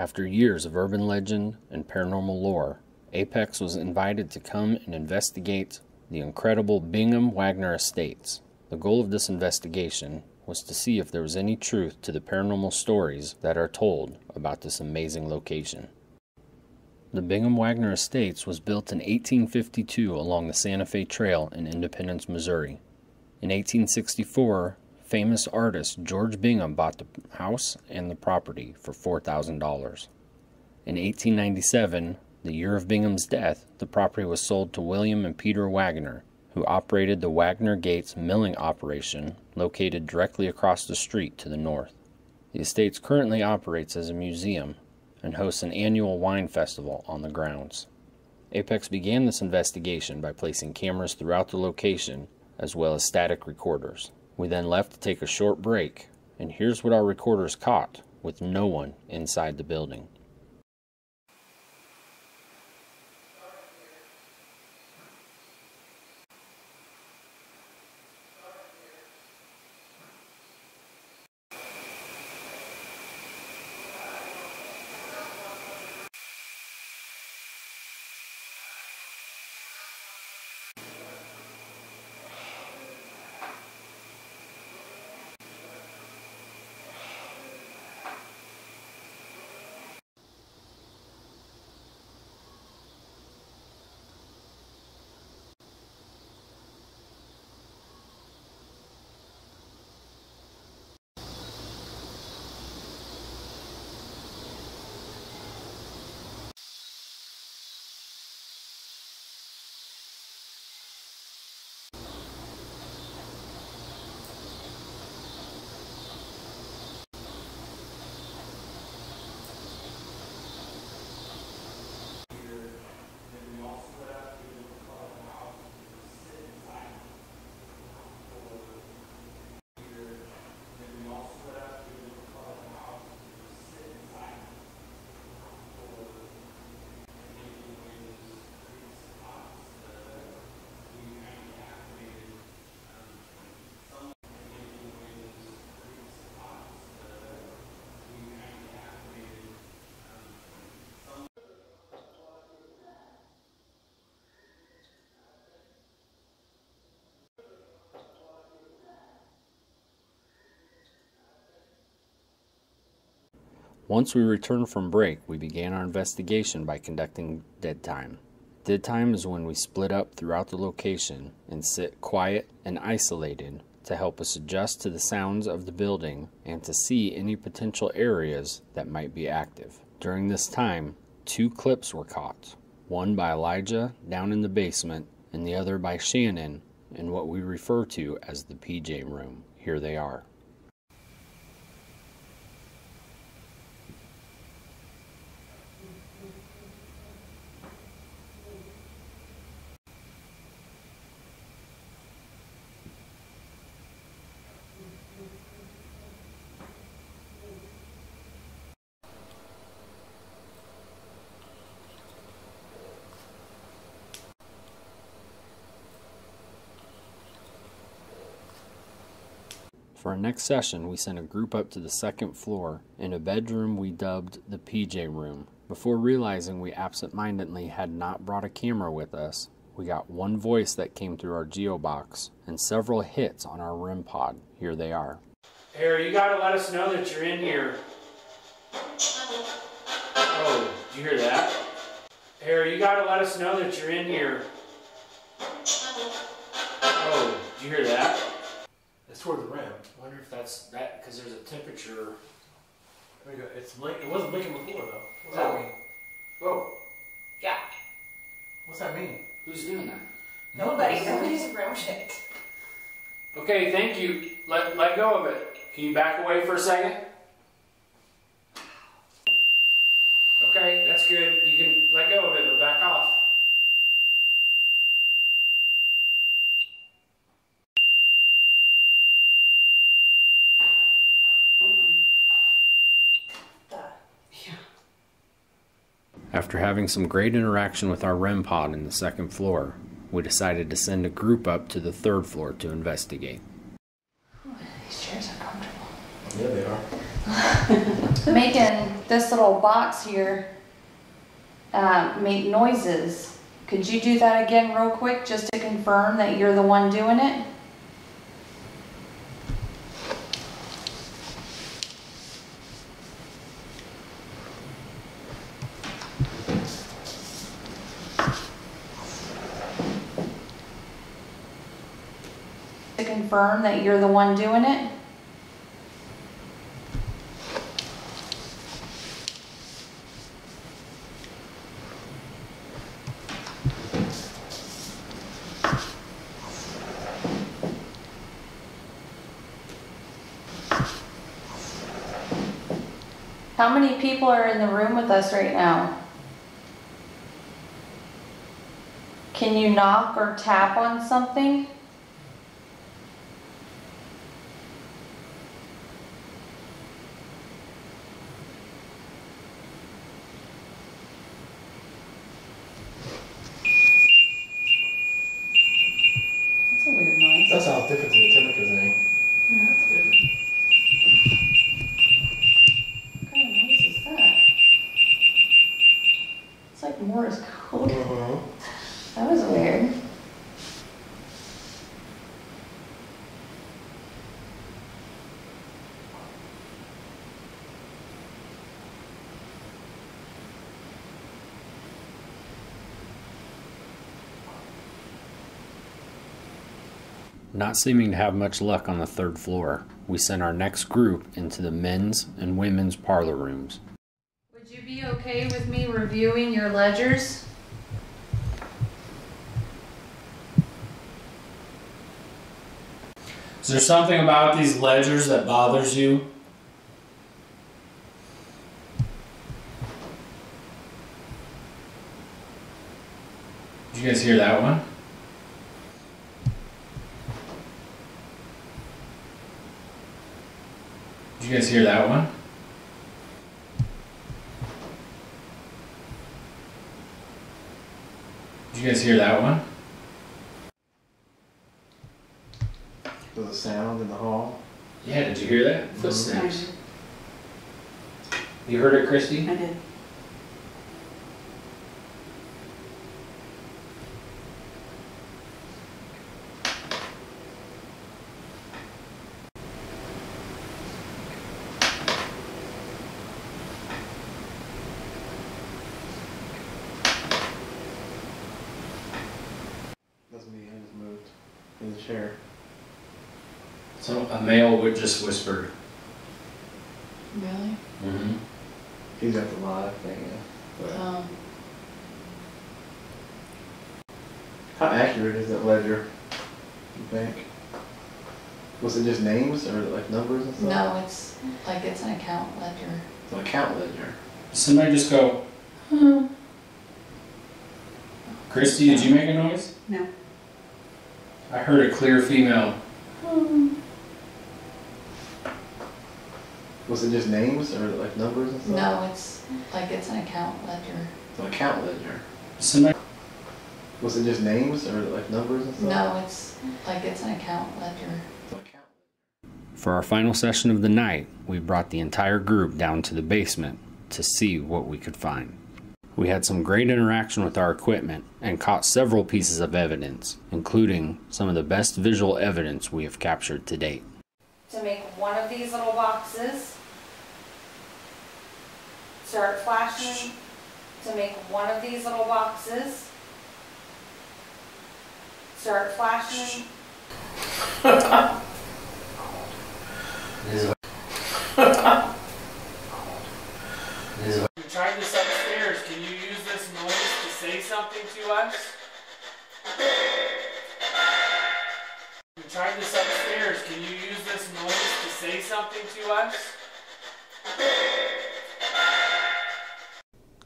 After years of urban legend and paranormal lore, Apex was invited to come and investigate the incredible Bingham-Waggoner Estates. The goal of this investigation was to see if there was any truth to the paranormal stories that are told about this amazing location. The Bingham-Waggoner Estates was built in 1852 along the Santa Fe Trail in Independence, Missouri. In 1864, famous artist George Bingham bought the house and the property for $4,000. In 1897, the year of Bingham's death, the property was sold to William and Peter Waggoner, who operated the Waggoner Gates milling operation located directly across the street to the north. The estate currently operates as a museum and hosts an annual wine festival on the grounds. Apex began this investigation by placing cameras throughout the location as well as static recorders. We then left to take a short break, and here's what our recorders caught with no one inside the building. Once we returned from break, we began our investigation by conducting dead time. Dead time is when we split up throughout the location and sit quiet and isolated to help us adjust to the sounds of the building and to see any potential areas that might be active. During this time, 2 clips were caught, one by Elijah down in the basement and the other by Shannon in what we refer to as the PJ room. Here they are. For our next session, we sent a group up to the 2nd floor in a bedroom we dubbed the PJ room. Before realizing we absent-mindedly had not brought a camera with us, we got one voice that came through our geobox and several hits on our REM pod. Here they are. Harry, you gotta let us know that you're in here. Oh, did you hear that? Harry, you gotta let us know that you're in here. Oh, did you hear that? That's toward the rim. I wonder if that's that because there's a temperature. There we go. It wasn't blinking before though. What's that mean? Whoa. Yeah. What's that mean? Who's doing that? Nobody's around it. Okay, thank you. Let go of it. Can you back away for a second? Okay, that's good. You can let go of it, but back off. After having some great interaction with our REM pod in the 2nd floor, we decided to send a group up to the 3rd floor to investigate. Ooh, these chairs are comfortable. Yeah, they are. making this little box here make noises. Could you do that again real quick just to confirm that you're the one doing it? To confirm that you're the one doing it? How many people are in the room with us right now? Can you knock or tap on something? That's a weird noise. That sounds different than the temperature thing. Yeah, that's different. What kind of noise is that? It's like Morse code. That was weird. Not seeming to have much luck on the third floor, we sent our next group into the men's and women's parlor rooms. Would you be okay with me reviewing your ledgers? Is there something about these ledgers that bothers you? Did you guys hear that one? Did you guys hear that one? Did you guys hear that one? Was a sound in the hall? Yeah, did you hear that? Footsteps. You heard it, Christy? I did. That's me. I just moved in the chair. So a male would just whispered. Really? Mm-hmm. He's got the live thing. But how accurate is that ledger? You think? Was it just names or like numbers and stuff? No, it's like it's an account ledger. It's an account ledger. Somebody just go. Christy, did you make a noise? No. I heard a clear female. Was it just names or like numbers and stuff? No, it's like it's an account ledger. It's an account ledger. Somebody. Was it just names or like numbers and stuff? No, it's like it's an account ledger. It's an account ledger. For our final session of the night, we brought the entire group down to the basement to see what we could find. We had some great interaction with our equipment and caught several pieces of evidence, including some of the best visual evidence we have captured to date. To make one of these little boxes, start flashing. To make one of these little boxes, start flashing. We tried this upstairs. Can you use this noise to say something to us? We tried this upstairs. Can you use this noise to say something to us?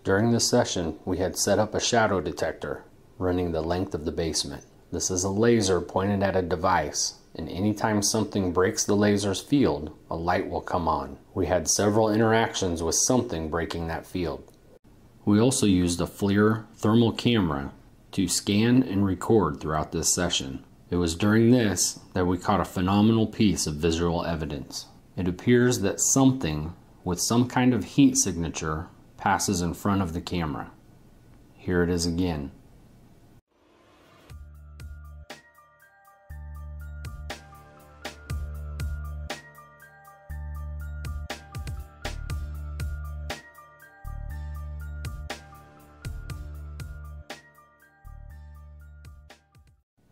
During this session, we had set up a shadow detector running the length of the basement. This is a laser pointed at a device, and anytime something breaks the laser's field, a light will come on. We had several interactions with something breaking that field. We also used a FLIR thermal camera to scan and record throughout this session. It was during this that we caught a phenomenal piece of visual evidence. It appears that something with some kind of heat signature passes in front of the camera. Here it is again.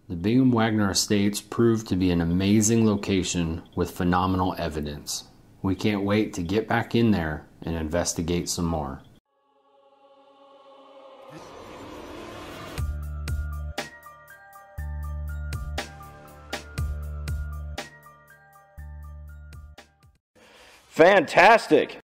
The Bingham-Waggoner Estates proved to be an amazing location with phenomenal evidence. We can't wait to get back in there and investigate some more. Fantastic!